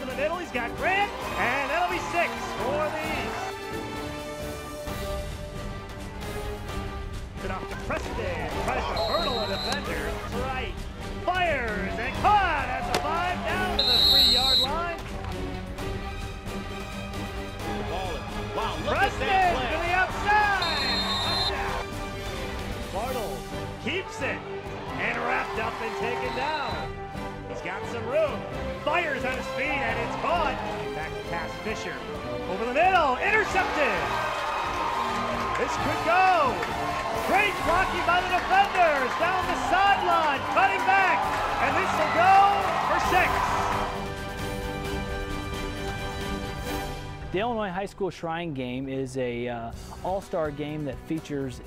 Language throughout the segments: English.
over the middle. He's got Grant, and that'll be 6 for the East. Off to Preston, tries to hurdle a defender. That's right. Fires and caught at the 5, down to the 3-yard line. The ball is, wow, look Preston at that play. to the outside. Touchdown. Bartle keeps it and wrapped up and taken down. He's got some room. Fires on his feet and it's caught. Back to pass Fisher. Over the middle, intercepted. This could go. Great blocking by the defenders, down the sideline, cutting back, and this will go for 6. The Illinois High School Shrine Game is a all-star game that features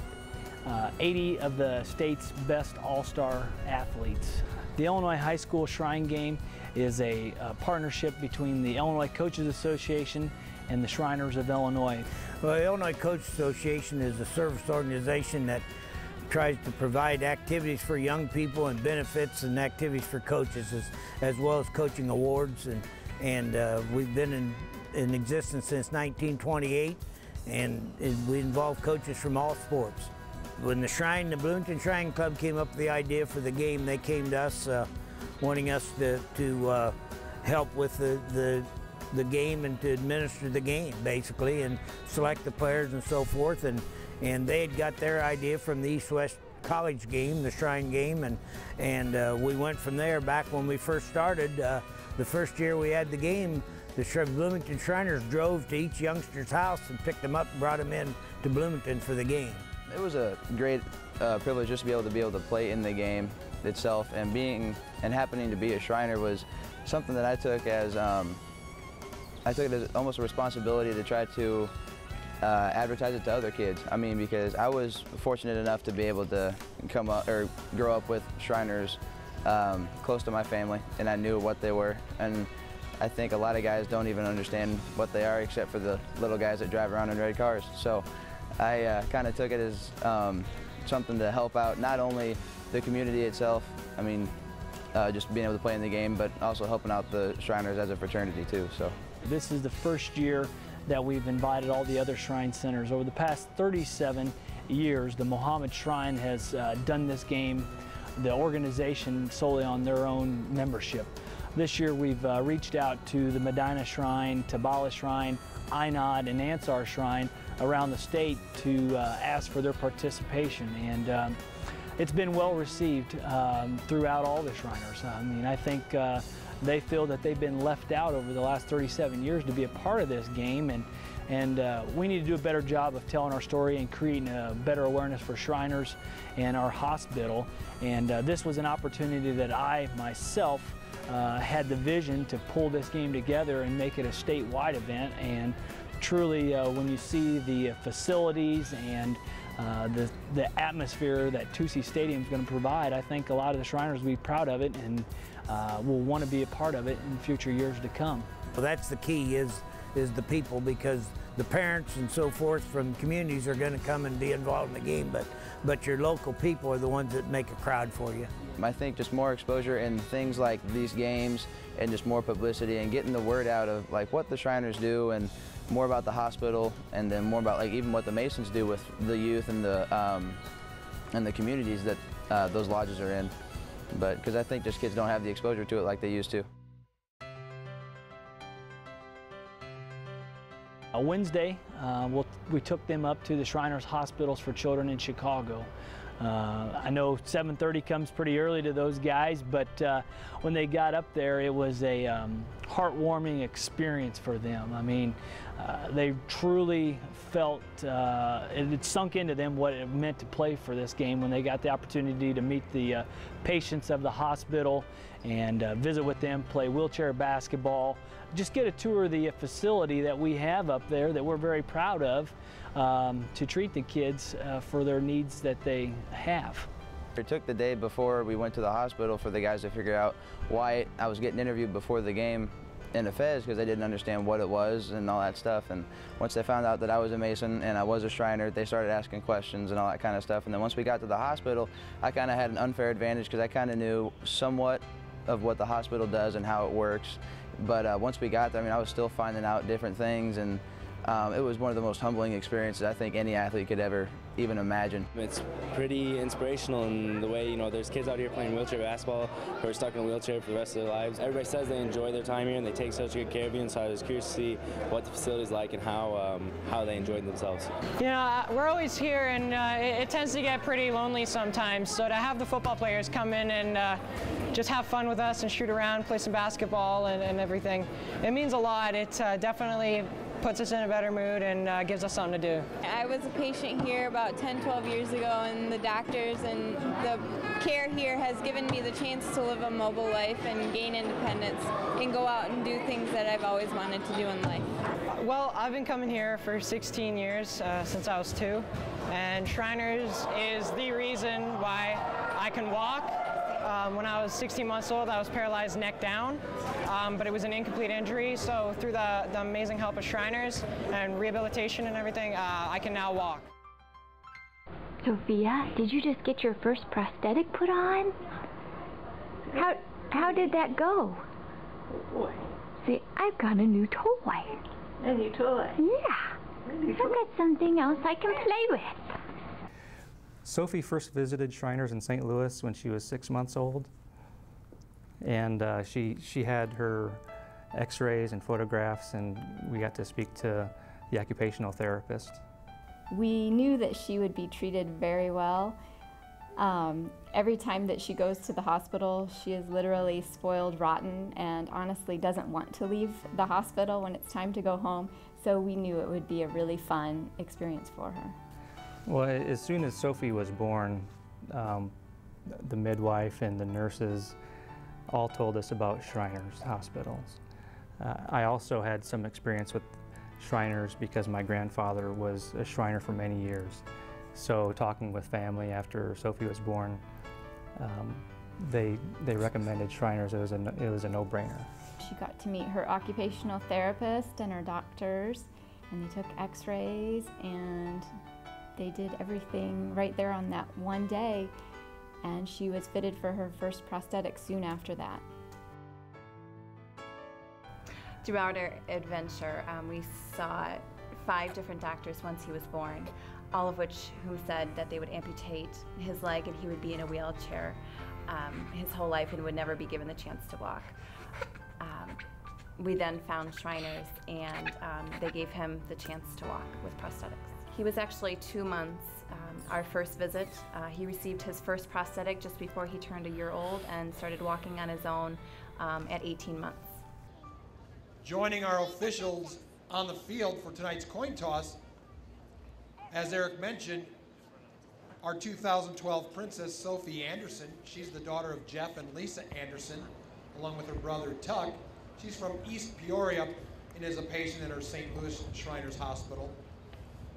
80 of the state's best all-star athletes. The Illinois High School Shrine Game is a partnership between the Illinois Coaches Association and the Shriners of Illinois. Well, the Illinois Coaches Association is a service organization that tries to provide activities for young people and benefits and activities for coaches, as well as coaching awards. And we've been in existence since 1928, and we involve coaches from all sports. When the Bloomington Shrine Club came up with the idea for the game, they came to us wanting us to help with the game and to administer the game, basically, and select the players and so forth. And they had got their idea from the East-West College game, the Shrine game, and we went from there. Back when we first started, the first year we had the game, the Bloomington Shriners drove to each youngster's house and picked them up and brought them in to Bloomington for the game. It was a great privilege just to be able to play in the game itself, and happening to be a Shriner was something that I took as almost a responsibility to try to advertise it to other kids. I mean, because I was fortunate enough to be able to grow up with Shriners close to my family, and I knew what they were. And I think a lot of guys don't even understand what they are, except for the little guys that drive around in red cars. So I kind of took it as something to help out not only the community itself, I mean, just being able to play in the game, but also helping out the Shriners as a fraternity too. So this is the first year that we've invited all the other Shrine Centers. Over the past 37 years, the Mohammed Shrine has done this game, the organization, solely on their own membership. This year we've reached out to the Medina Shrine, Tabala Shrine, Einod, and Ansar Shrine around the state to ask for their participation. And it's been well received throughout all the Shriners. I mean, I think they feel that they've been left out over the last 37 years to be a part of this game, and we need to do a better job of telling our story and creating a better awareness for Shriners and our hospital. And this was an opportunity that I myself had the vision to pull this game together and make it a statewide event. And truly, when you see the facilities and the atmosphere that Tusi Stadium is going to provide, I think a lot of the Shriners will be proud of it and will want to be a part of it in future years to come. Well, that's the key, is the people, because the parents and so forth from communities are going to come and be involved in the game, but your local people are the ones that make a crowd for you. I think just more exposure in things like these games, and just more publicity and getting the word out of like what the Shriners do, and more about the hospital, and then more about like even what the Masons do with the youth and the communities that those lodges are in. But because I think just kids don't have the exposure to it like they used to. Wednesday, we took them up to the Shriners Hospitals for Children in Chicago. I know 7:30 comes pretty early to those guys, but when they got up there, it was a heartwarming experience for them. I mean, they truly felt it had sunk into them what it meant to play for this game when they got the opportunity to meet the patients of the hospital and visit with them, play wheelchair basketball, just get a tour of the facility that we have up there that we're very proud of, to treat the kids for their needs that they have. It took the day before we went to the hospital for the guys to figure out why I was getting interviewed before the game in the Fez, because they didn't understand what it was and all that stuff. And once they found out that I was a Mason and I was a Shriner, they started asking questions and all that kind of stuff. And then once we got to the hospital, I kind of had an unfair advantage because I kind of knew somewhat of what the hospital does and how it works. But once we got there, I mean, I was still finding out different things, and it was one of the most humbling experiences I think any athlete could ever even imagine. It's pretty inspirational in the way, you know, there's kids out here playing wheelchair basketball who are stuck in a wheelchair for the rest of their lives. Everybody says they enjoy their time here and they take such good care of you, and so I was curious to see what the facility's like and how they enjoyed themselves. You know, we're always here, and it tends to get pretty lonely sometimes, so to have the football players come in and just have fun with us and shoot around, play some basketball and everything, it means a lot. It definitely puts us in a better mood and gives us something to do. I was a patient here about 10, 12 years ago, and the doctors and the care here has given me the chance to live a mobile life and gain independence and go out and do things that I've always wanted to do in life. Well, I've been coming here for 16 years, since I was 2, and Shriners is the reason why I can walk. When I was 16 months old, I was paralyzed neck down, but it was an incomplete injury, so through the amazing help of Shriners and rehabilitation and everything, I can now walk. Sophia, did you just get your first prosthetic put on? How did that go? Oh boy. See, I've got a new toy. A new toy? Yeah. I've got something else I can play with. Sophie first visited Shriners in St. Louis when she was 6 months old, and she had her x-rays and photographs, and we got to speak to the occupational therapist. We knew that she would be treated very well. Every time that she goes to the hospital, she is literally spoiled rotten and honestly doesn't want to leave the hospital when it's time to go home, so we knew it would be a really fun experience for her. Well, as soon as Sophie was born, the midwife and the nurses all told us about Shriners hospitals. I also had some experience with Shriners because my grandfather was a Shriner for many years. So talking with family after Sophie was born, they recommended Shriners. It was a no-brainer. She got to meet her occupational therapist and her doctors, and they took x-rays, and they did everything right there on that one day, and she was fitted for her first prosthetic soon after that. Throughout our adventure, we saw 5 different doctors once he was born, all of which who said that they would amputate his leg and he would be in a wheelchair his whole life and would never be given the chance to walk. We then found Shriners, and they gave him the chance to walk with prosthetics. He was actually 2 months our first visit. He received his first prosthetic just before he turned 1 year old and started walking on his own at 18 months. Joining our officials on the field for tonight's coin toss, as Eric mentioned, our 2012 Princess Sophie Anderson. She's the daughter of Jeff and Lisa Anderson, along with her brother Tuck. She's from East Peoria and is a patient at our St. Louis Shriners Hospital.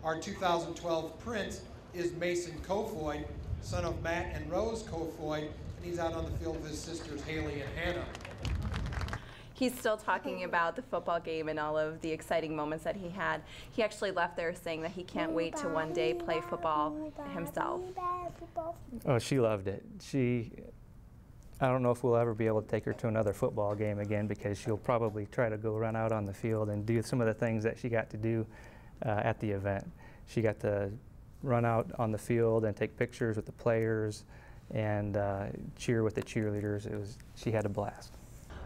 Our 2012 Prince is Mason Kofoid, son of Matt and Rose Kofoid, and he's out on the field with his sisters Haley and Hannah. He's still talking about the football game and all of the exciting moments that he had. He actually left there saying that he can't wait to one day play football himself. Oh, she loved it. I don't know if we'll ever be able to take her to another football game again, because she'll probably try to go run out on the field and do some of the things that she got to do at the event. She got to run out on the field and take pictures with the players and cheer with the cheerleaders. She had a blast.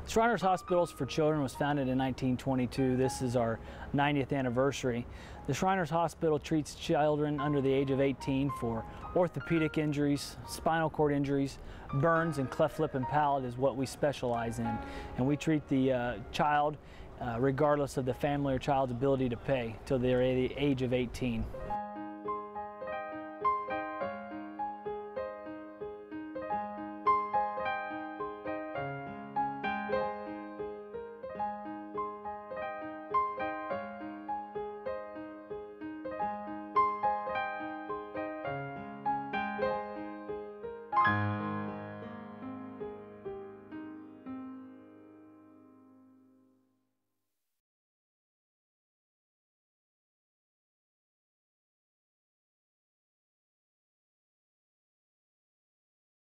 Shriners Hospitals for Children was founded in 1922. This is our 90th anniversary. The Shriners Hospital treats children under the age of 18 for orthopedic injuries, spinal cord injuries, burns, and cleft lip and palate is what we specialize in. And we treat the child regardless of the family or child's ability to pay till they're at the age of 18.